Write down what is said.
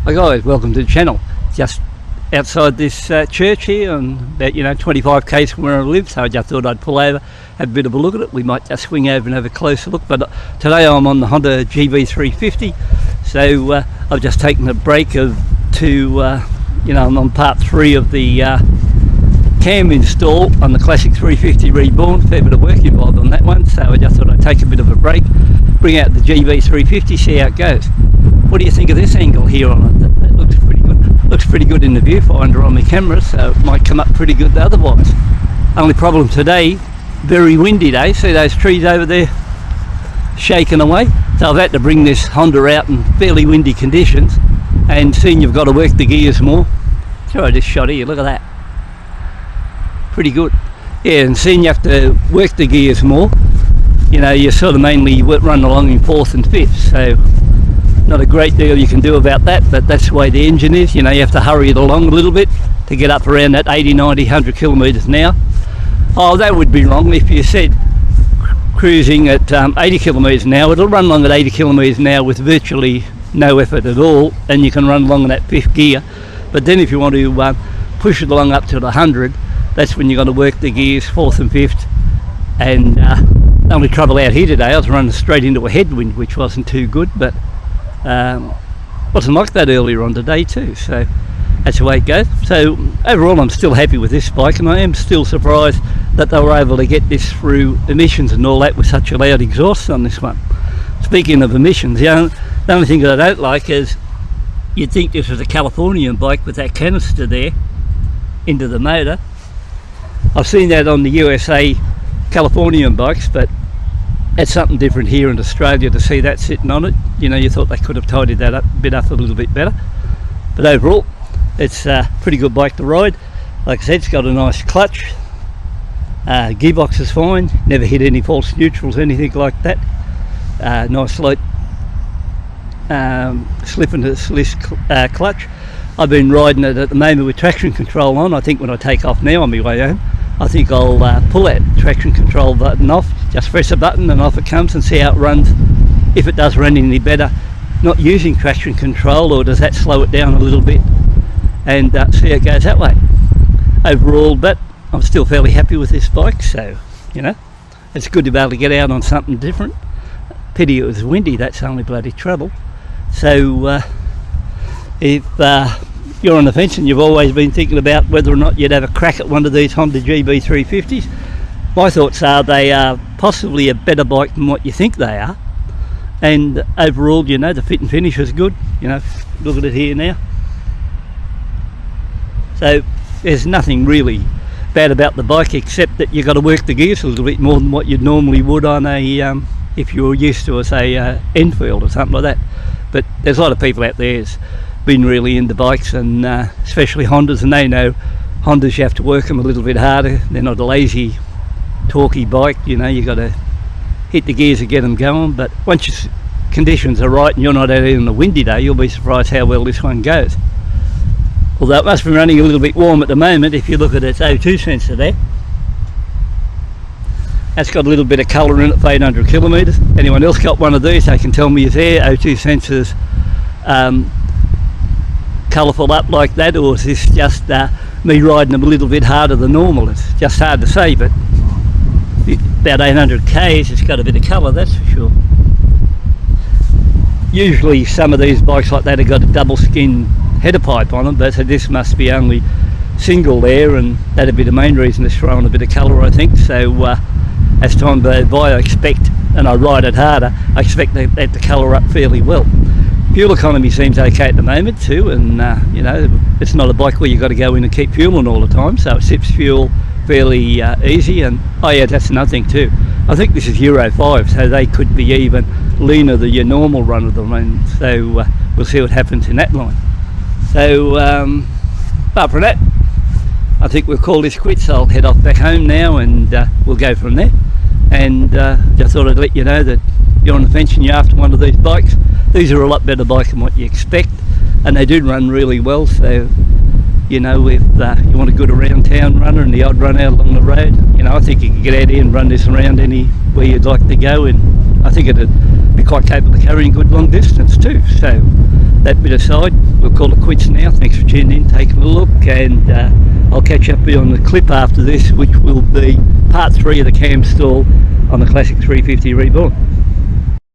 Hi guys, welcome to the channel. Just outside this church here, and about 25 k's from where I live, so I just thought I'd pull over, have a bit of a look at it. We might just swing over and have a closer look, but today I'm on the Honda Gb350, so I've just taken a break I'm on part 3 of the cam install on the classic 350 Reborn. Fair bit of work involved on that one, so I just thought I'd take a bit of a break, bring out the Gb350, see how it goes. What do you think of this angle here on it? That looks pretty good. Looks pretty good in the viewfinder on the camera, so it might come up pretty good otherwise. Only problem today, very windy day. See those trees over there shaking away? So I've had to bring this Honda out in fairly windy conditions, and seeing you've got to work the gears more. Try this shot here, look at that. Pretty good. Yeah, and seeing you have to work the gears more, you sort of mainly run along in 4th and 5th, so not a great deal you can do about that, but that's the way the engine is. You have to hurry it along a little bit to get up around that 80, 90, 100 kilometres an hour. Oh, that would be wrong. If you said cruising at 80 kilometres an hour, it'll run along at 80 kilometres an hour with virtually no effort at all, and you can run along in that 5th gear. But then if you want to push it along up to the 100, that's when you've got to work the gears 4th and 5th. And the only trouble out here today, I was running straight into a headwind, which wasn't too good, but wasn't like that earlier on today too, so that's the way it goes. So overall I'm still happy with this bike, and I am still surprised that they were able to get this through emissions and all that with such a loud exhaust on this one. Speaking of emissions, the only thing that I don't like is you'd think this was a Californian bike with that canister there into the motor. I've seen that on the USA Californian bikes, but it's something different here in Australia to see that sitting on it. You thought they could have tidied that up a little bit better. But overall, it's a pretty good bike to ride. Like I said, it's got a nice clutch. Gearbox is fine. Never hit any false neutrals, anything like that. Nice light slip into the clutch. I've been riding it at the moment with traction control on. I think when I take off now on my way home, I think I'll pull that traction control button off, just press a button and off it comes, and see how it runs, if it does run any better not using traction control, or does that slow it down a little bit, and see how it goes that way. Overall, but I'm still fairly happy with this bike, so it's good to be able to get out on something different. Pity it was windy, that's the only bloody trouble. So if you're on the fence and you've always been thinking about whether or not you'd have a crack at one of these Honda Gb350s, my thoughts are they are possibly a better bike than what you think they are. And overall, the fit and finish is good. Look at it here now. So there's nothing really bad about the bike, except that you've got to work the gears a little bit more than what you normally would on a if you were used to, say, Enfield or something like that. But there's a lot of people out there who's been really into bikes, and especially Hondas, and they know Hondas, you have to work them a little bit harder. They're not a lazy, talky bike. You got to hit the gears to get them going. But once your conditions are right and you're not out on a windy day, you'll be surprised how well this one goes. Although it must be running a little bit warm at the moment. If you look at its O2 sensor there, that's got a little bit of colour in it for 800 kilometres. Anyone else got one of these, they can tell me if their O2 sensors colourful up like that, or is this just me riding them a little bit harder than normal? It's just hard to say, but about 800 k's it's got a bit of colour, that's for sure. Usually some of these bikes like that have got a double skin header pipe on them, but so this must be only single there, and that'd be the main reason it's throwing a bit of colour, I think. So as time goes by, I expect, and I ride it harder, I expect that to colour up fairly well. Fuel economy seems okay at the moment too, and it's not a bike where you've got to go in and keep fueling all the time, so it sips fuel fairly easy. And oh yeah, that's another thing too, I think this is Euro 5, so they could be even leaner than your normal run of the run, so we'll see what happens in that line. So apart from that, I think we'll call this quits. I'll head off back home now, and we'll go from there. And just thought I'd let you know that you're on the fence and you're after one of these bikes. These are a lot better bike than what you expect, and they do run really well. So if you want a good around town runner and the odd run out along the road, I think you can get out here and run this around anywhere you'd like to go, and I think it'd be quite capable of carrying good long distance too. So that bit aside, we'll call it quits now. Thanks for tuning in, taking a look, and I'll catch up on the clip after this, which will be part 3 of the cam stall on the Classic 350 Reborn.